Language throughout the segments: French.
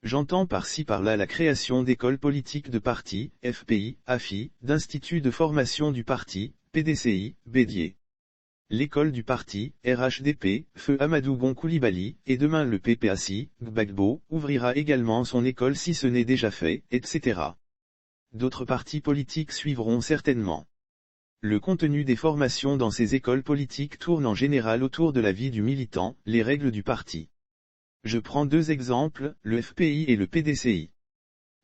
J'entends par-ci par-là la création d'écoles politiques de partis, FPI, AFI, d'instituts de formation du parti, PDCI, Bédier. L'école du parti, RHDP, Feu Amadou Gon Coulibaly, et demain le PPACI, Gbagbo, ouvrira également son école si ce n'est déjà fait, etc. D'autres partis politiques suivront certainement. Le contenu des formations dans ces écoles politiques tourne en général autour de la vie du militant, les règles du parti. Je prends deux exemples, le FPI et le PDCI.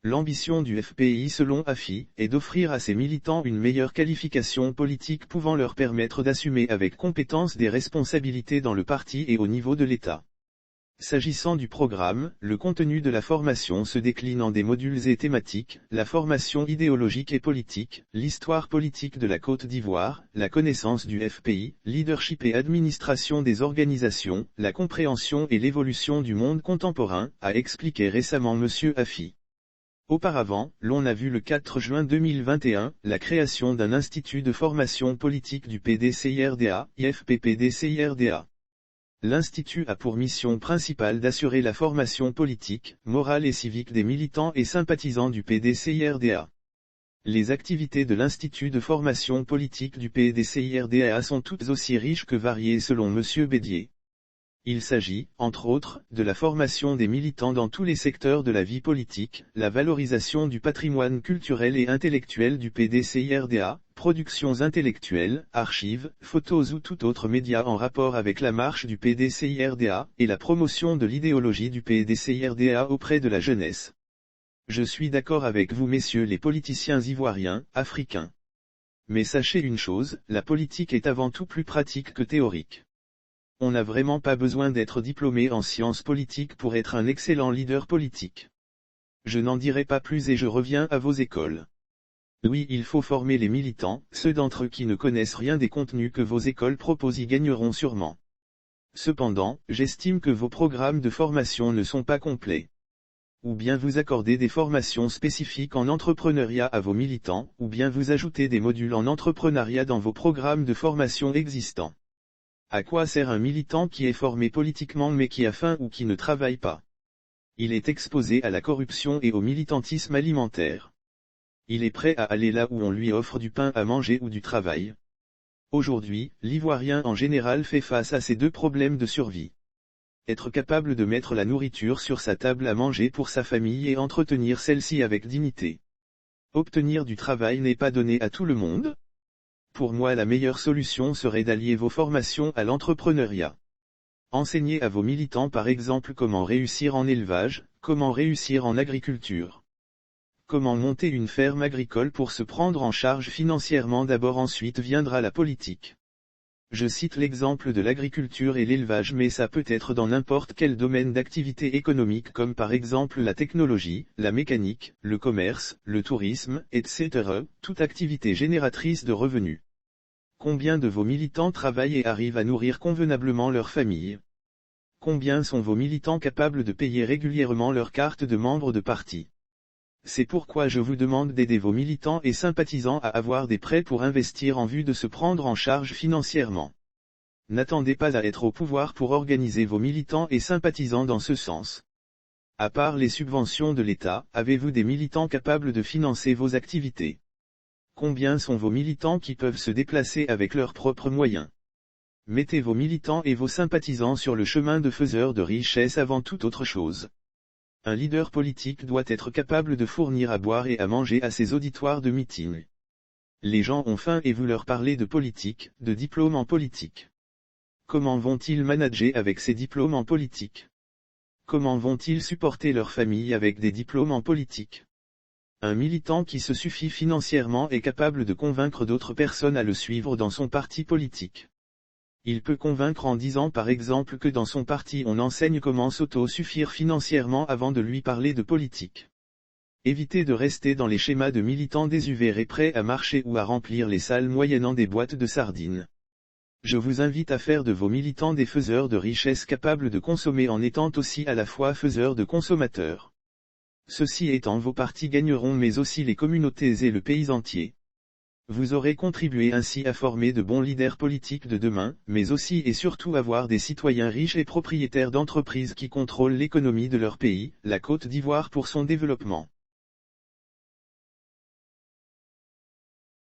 L'ambition du FPI selon AFI est d'offrir à ses militants une meilleure qualification politique pouvant leur permettre d'assumer avec compétence des responsabilités dans le parti et au niveau de l'État. S'agissant du programme, le contenu de la formation se décline en des modules et thématiques, la formation idéologique et politique, l'histoire politique de la Côte d'Ivoire, la connaissance du FPI, leadership et administration des organisations, la compréhension et l'évolution du monde contemporain, a expliqué récemment M. Afi. Auparavant, l'on a vu le 4 juin 2021, la création d'un institut de formation politique du PDCIRDA, IFPPDCIRDA. L'Institut a pour mission principale d'assurer la formation politique, morale et civique des militants et sympathisants du PDCIRDA. Les activités de l'Institut de formation politique du PDCIRDA sont toutes aussi riches que variées selon M. Bédier. Il s'agit, entre autres, de la formation des militants dans tous les secteurs de la vie politique, la valorisation du patrimoine culturel et intellectuel du PDCIRDA, productions intellectuelles, archives, photos ou tout autre média en rapport avec la marche du PDCIRDA, et la promotion de l'idéologie du PDCIRDA auprès de la jeunesse. Je suis d'accord avec vous messieurs les politiciens ivoiriens, africains. Mais sachez une chose, la politique est avant tout plus pratique que théorique. On n'a vraiment pas besoin d'être diplômé en sciences politiques pour être un excellent leader politique. Je n'en dirai pas plus et je reviens à vos écoles. Oui, il faut former les militants, ceux d'entre eux qui ne connaissent rien des contenus que vos écoles proposent y gagneront sûrement. Cependant, j'estime que vos programmes de formation ne sont pas complets. Ou bien vous accordez des formations spécifiques en entrepreneuriat à vos militants, ou bien vous ajoutez des modules en entrepreneuriat dans vos programmes de formation existants. À quoi sert un militant qui est formé politiquement mais qui a faim ou qui ne travaille pas? Il est exposé à la corruption et au militantisme alimentaire. Il est prêt à aller là où on lui offre du pain à manger ou du travail. Aujourd'hui, l'Ivoirien en général fait face à ces deux problèmes de survie. Être capable de mettre la nourriture sur sa table à manger pour sa famille et entretenir celle-ci avec dignité. Obtenir du travail n'est pas donné à tout le monde. Pour moi la meilleure solution serait d'allier vos formations à l'entrepreneuriat. Enseignez à vos militants par exemple comment réussir en élevage, comment réussir en agriculture. Comment monter une ferme agricole pour se prendre en charge financièrement d'abord ensuite viendra la politique. Je cite l'exemple de l'agriculture et l'élevage mais ça peut être dans n'importe quel domaine d'activité économique comme par exemple la technologie, la mécanique, le commerce, le tourisme, etc., toute activité génératrice de revenus. Combien de vos militants travaillent et arrivent à nourrir convenablement leur famille? Combien sont vos militants capables de payer régulièrement leur carte de membre de parti? C'est pourquoi je vous demande d'aider vos militants et sympathisants à avoir des prêts pour investir en vue de se prendre en charge financièrement. N'attendez pas à être au pouvoir pour organiser vos militants et sympathisants dans ce sens. À part les subventions de l'État, avez-vous des militants capables de financer vos activités? Combien sont vos militants qui peuvent se déplacer avec leurs propres moyens? Mettez vos militants et vos sympathisants sur le chemin de faiseurs de richesse avant toute autre chose. Un leader politique doit être capable de fournir à boire et à manger à ses auditoires de meeting. Les gens ont faim et vous leur parlez de politique, de diplôme en politique. Comment vont-ils manager avec ces diplômes en politique? Comment vont-ils supporter leur famille avec des diplômes en politique? Un militant qui se suffit financièrement est capable de convaincre d'autres personnes à le suivre dans son parti politique. Il peut convaincre en disant par exemple que dans son parti on enseigne comment s'auto-suffire financièrement avant de lui parler de politique. Évitez de rester dans les schémas de militants désuvérés prêts à marcher ou à remplir les salles moyennant des boîtes de sardines. Je vous invite à faire de vos militants des faiseurs de richesse capables de consommer en étant aussi à la fois faiseurs de consommateurs. Ceci étant, vos partis gagneront mais aussi les communautés et le pays entier. Vous aurez contribué ainsi à former de bons leaders politiques de demain, mais aussi et surtout avoir des citoyens riches et propriétaires d'entreprises qui contrôlent l'économie de leur pays, la Côte d'Ivoire pour son développement.